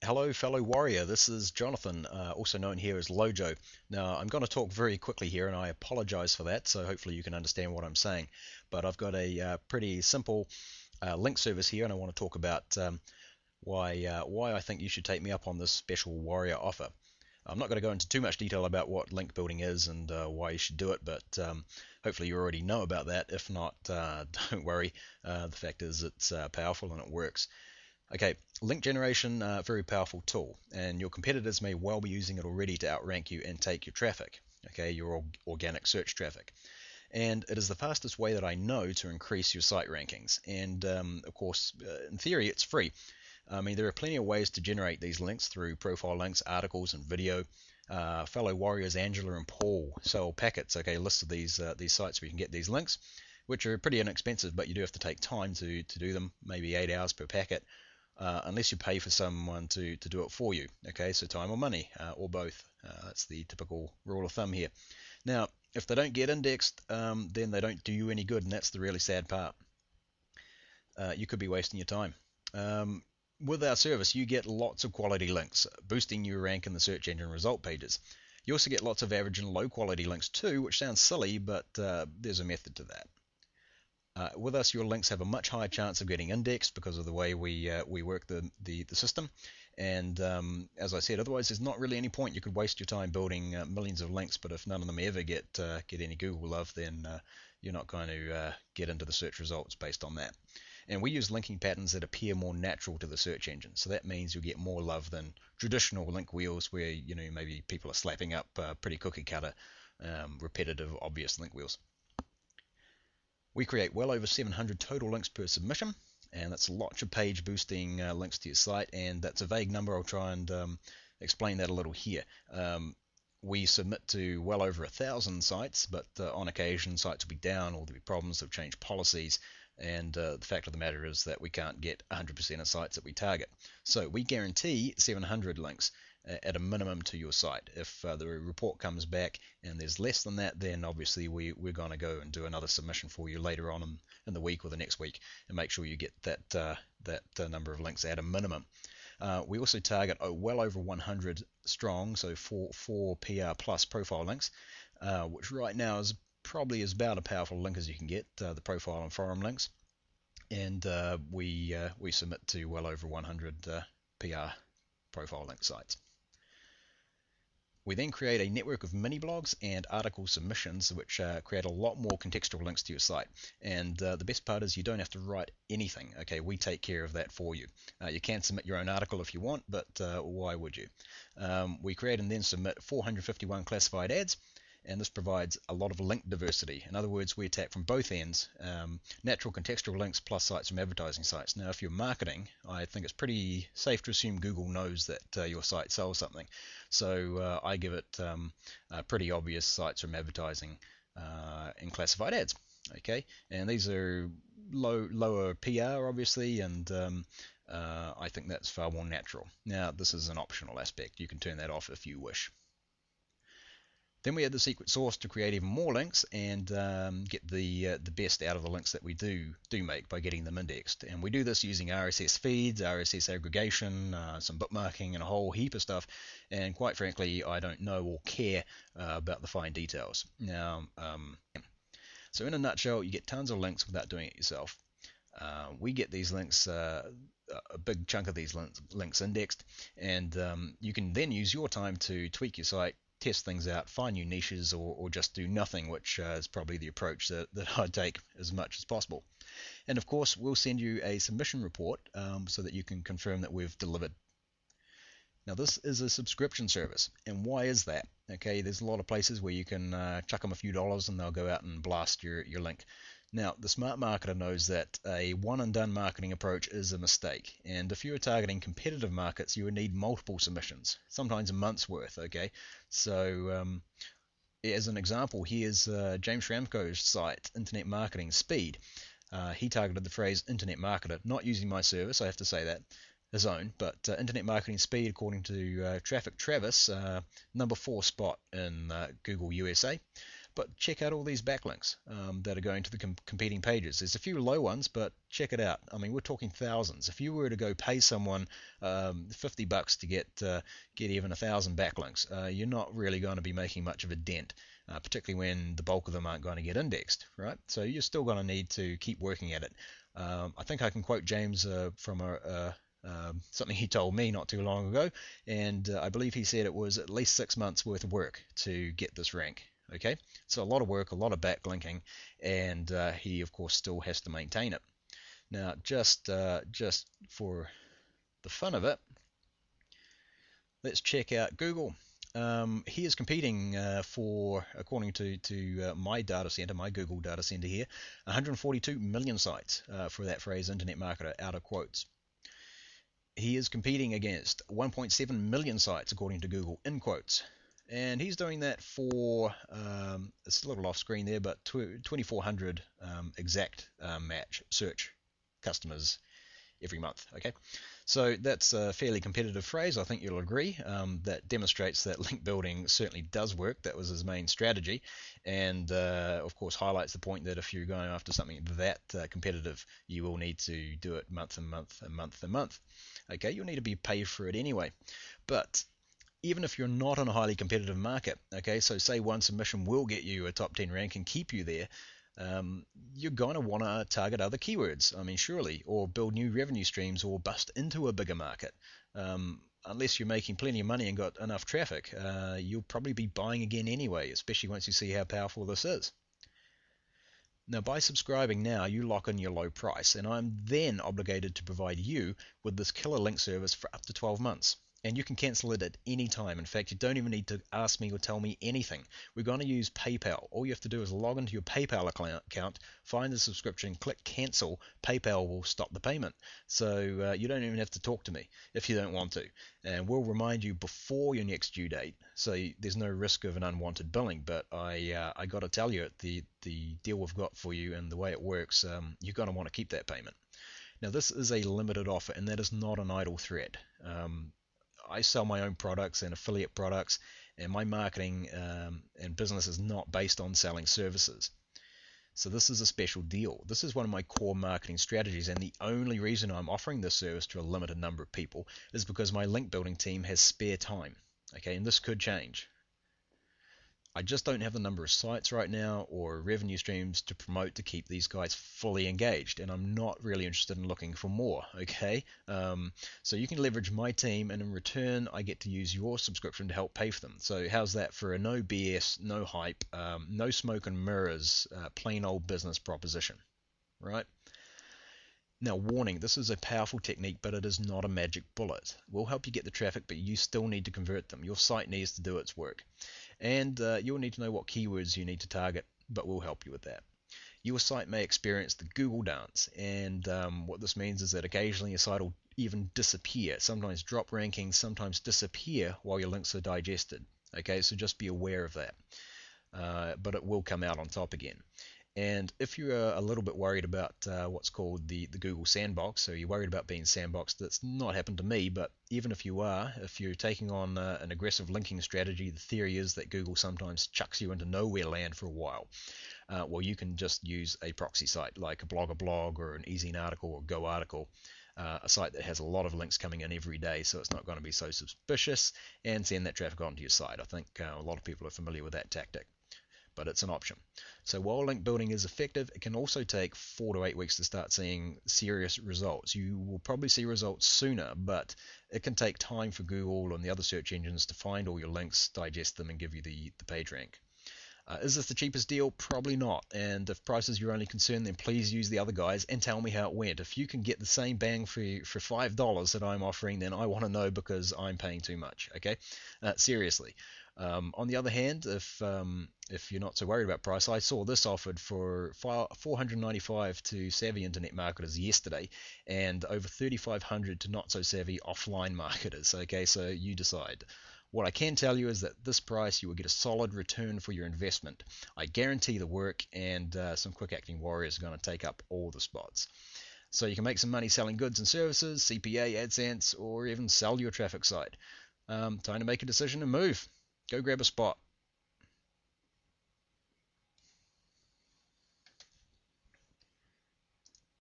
Hello, fellow warrior. This is Jonathan, also known here as Lojo. Now, I'm going to talk very quickly here, and I apologize for that, so hopefully you can understand what I'm saying. But I've got a pretty simple link service here, and I want to talk about why I think you should take me up on this special warrior offer. I'm not going to go into too much detail about what link building is and why you should do it, but hopefully you already know about that. If not, don't worry. The fact is it's powerful and it works. Okay, link generation, very powerful tool, and your competitors may well be using it already to outrank you and take your traffic, okay, your organic search traffic. And it is the fastest way that I know to increase your site rankings. And of course, in theory, it's free. I mean, there are plenty of ways to generate these links through profile links, articles, and video. Fellow warriors Angela and Paul sell packets, okay, lists of these sites where you can get these links, which are pretty inexpensive, but you do have to take time to do them, maybe 8 hours per packet unless you pay for someone to do it for you. Okay, so time or money, or both. That's the typical rule of thumb here. Now, if they don't get indexed, then they don't do you any good, and that's the really sad part. You could be wasting your time. With our service, you get lots of quality links, boosting your rank in the search engine result pages. You also get lots of average and low quality links too, which sounds silly, but there's a method to that. With us, your links have a much higher chance of getting indexed because of the way we work the system. And as I said, otherwise there's not really any point. You could waste your time building millions of links, but if none of them ever get any Google love, then you're not going to get into the search results based on that. And we use linking patterns that appear more natural to the search engine. So that means you'll get more love than traditional link wheels where maybe people are slapping up pretty cookie cutter, repetitive, obvious link wheels. We create well over 700 total links per submission, and that's lots of page boosting links to your site, and that's a vague number. I'll try and explain that a little here. We submit to well over 1,000 sites, but on occasion sites will be down or there'll be problems, they've changed policies, and the fact of the matter is that we can't get 100% of sites that we target. So we guarantee 700 links at a minimum to your site. If the report comes back and there's less than that, then obviously we're going to go and do another submission for you later on in the week or the next week and make sure you get that number of links at a minimum. We also target well over 100 strong, so four PR plus profile links, which right now is probably as about a powerful link as you can get, the profile and forum links. And we submit to well over 100 PR profile link sites. We then create a network of mini blogs and article submissions which create a lot more contextual links to your site. And the best part is you don't have to write anything. Okay, we take care of that for you. You can submit your own article if you want, but why would you? We create and then submit 451 classified ads, and this provides a lot of link diversity. In other words, we attack from both ends, natural contextual links plus sites from advertising sites. Now, if you're marketing, I think it's pretty safe to assume Google knows that your site sells something. So I give it pretty obvious sites from advertising and classified ads. Okay, and these are lower PR, obviously, and I think that's far more natural. Now, this is an optional aspect. You can turn that off if you wish. Then we add the secret sauce to create even more links and get the best out of the links that we do make by getting them indexed. And we do this using RSS feeds, RSS aggregation, some bookmarking, and a whole heap of stuff. And quite frankly, I don't know or care about the fine details. Now, so in a nutshell, you get tons of links without doing it yourself. We get these links, a big chunk of these links indexed, and you can then use your time to tweak your site, test things out, find new niches, or just do nothing, which is probably the approach that I take as much as possible. And of course, we'll send you a submission report so that you can confirm that we've delivered. Now, this is a subscription service, and why is that? Okay, there's a lot of places where you can chuck them a few dollars and they'll go out and blast your link. Now, the smart marketer knows that a one-and-done marketing approach is a mistake, and if you're targeting competitive markets, you would need multiple submissions, sometimes a month's worth, okay? So, as an example, here's James Schramko's site, Internet Marketing Speed. He targeted the phrase Internet Marketer, not using my service, I have to say that, his own, but Internet Marketing Speed, according to Traffic Travis, number 4 spot in Google USA. But check out all these backlinks that are going to the competing pages. There's a few low ones, but check it out. I mean, we're talking thousands. If you were to go pay someone $50 to get even 1,000 backlinks, you're not really going to be making much of a dent, particularly when the bulk of them aren't going to get indexed, right? So you're still going to need to keep working at it. I think I can quote James from something he told me not too long ago, and I believe he said it was at least 6 months worth of work to get this rank. Okay, so a lot of work, a lot of backlinking, and he of course still has to maintain it. Now, just for the fun of it, let's check out Google. He is competing for, according to my data center, my Google data center here, 142 million sites for that phrase internet marketer, out of quotes. He is competing against 1.7 million sites, according to Google, in quotes. And he's doing that for, it's a little off screen there, but 2,400 exact match search customers every month. Okay, so that's a fairly competitive phrase. I think you'll agree. That demonstrates that link building certainly does work. That was his main strategy, and of course highlights the point that if you're going after something that competitive, you will need to do it month and month and month and month. Okay, you'll need to be paid for it anyway. But even if you're not in a highly competitive market, okay, so say one submission will get you a top 10 rank and keep you there, you're going to want to target other keywords, I mean, surely, or build new revenue streams or bust into a bigger market. Unless you're making plenty of money and got enough traffic, you'll probably be buying again anyway, especially once you see how powerful this is. Now, by subscribing now, you lock in your low price, and I'm then obligated to provide you with this killer link service for up to 12 months. And you can cancel it at any time. In fact, you don't even need to ask me or tell me anything. We're going to use PayPal. All you have to do is log into your PayPal account, find the subscription, click cancel. PayPal will stop the payment. So you don't even have to talk to me if you don't want to. And we'll remind you before your next due date, so there's no risk of an unwanted billing. But I got to tell you, the deal we've got for you and the way it works, you're going to want to keep that payment. Now, this is a limited offer, and that is not an idle threat. I sell my own products and affiliate products, and my marketing and business is not based on selling services. So this is a special deal. This is one of my core marketing strategies, and the only reason I'm offering this service to a limited number of people is because my link building team has spare time. Okay, and this could change. I just don't have the number of sites right now or revenue streams to promote to keep these guys fully engaged, and I'm not really interested in looking for more. Okay, so you can leverage my team, and in return I get to use your subscription to help pay for them. So how's that for a no BS, no hype, no smoke and mirrors, plain old business proposition, right? Now, warning, this is a powerful technique, but it is not a magic bullet. We'll help you get the traffic, but you still need to convert them. Your site needs to do its work. And you'll need to know what keywords you need to target, but we'll help you with that. Your site may experience the Google dance, and what this means is that occasionally your site will even disappear, sometimes drop rankings, sometimes disappear while your links are digested. Okay, so just be aware of that. But it will come out on top again. And if you're a little bit worried about what's called the Google sandbox, so you're worried about being sandboxed, that's not happened to me, but even if you are, if you're taking on an aggressive linking strategy, the theory is that Google sometimes chucks you into nowhere land for a while. Well, you can just use a proxy site like a blog or an Easy article or Go article, a site that has a lot of links coming in every day, so it's not going to be so suspicious, and send that traffic onto your site. I think a lot of people are familiar with that tactic, but it's an option. So while link building is effective, it can also take 4 to 8 weeks to start seeing serious results. You will probably see results sooner, but it can take time for Google and the other search engines to find all your links, digest them, and give you the page rank. Is this the cheapest deal? Probably not. And if price is your only concern, then please use the other guys and tell me how it went. If you can get the same bang for $5 that I'm offering, then I want to know, because I'm paying too much. Okay, seriously. On the other hand, if you're not so worried about price, I saw this offered for $495 to savvy internet marketers yesterday, and over $3,500 to not so savvy offline marketers. Okay, so you decide. What I can tell you is that this price, you will get a solid return for your investment. I guarantee the work, and some quick acting warriors are going to take up all the spots. So you can make some money selling goods and services, CPA, AdSense, or even sell your traffic site. Time to make a decision and move. Go grab a spot.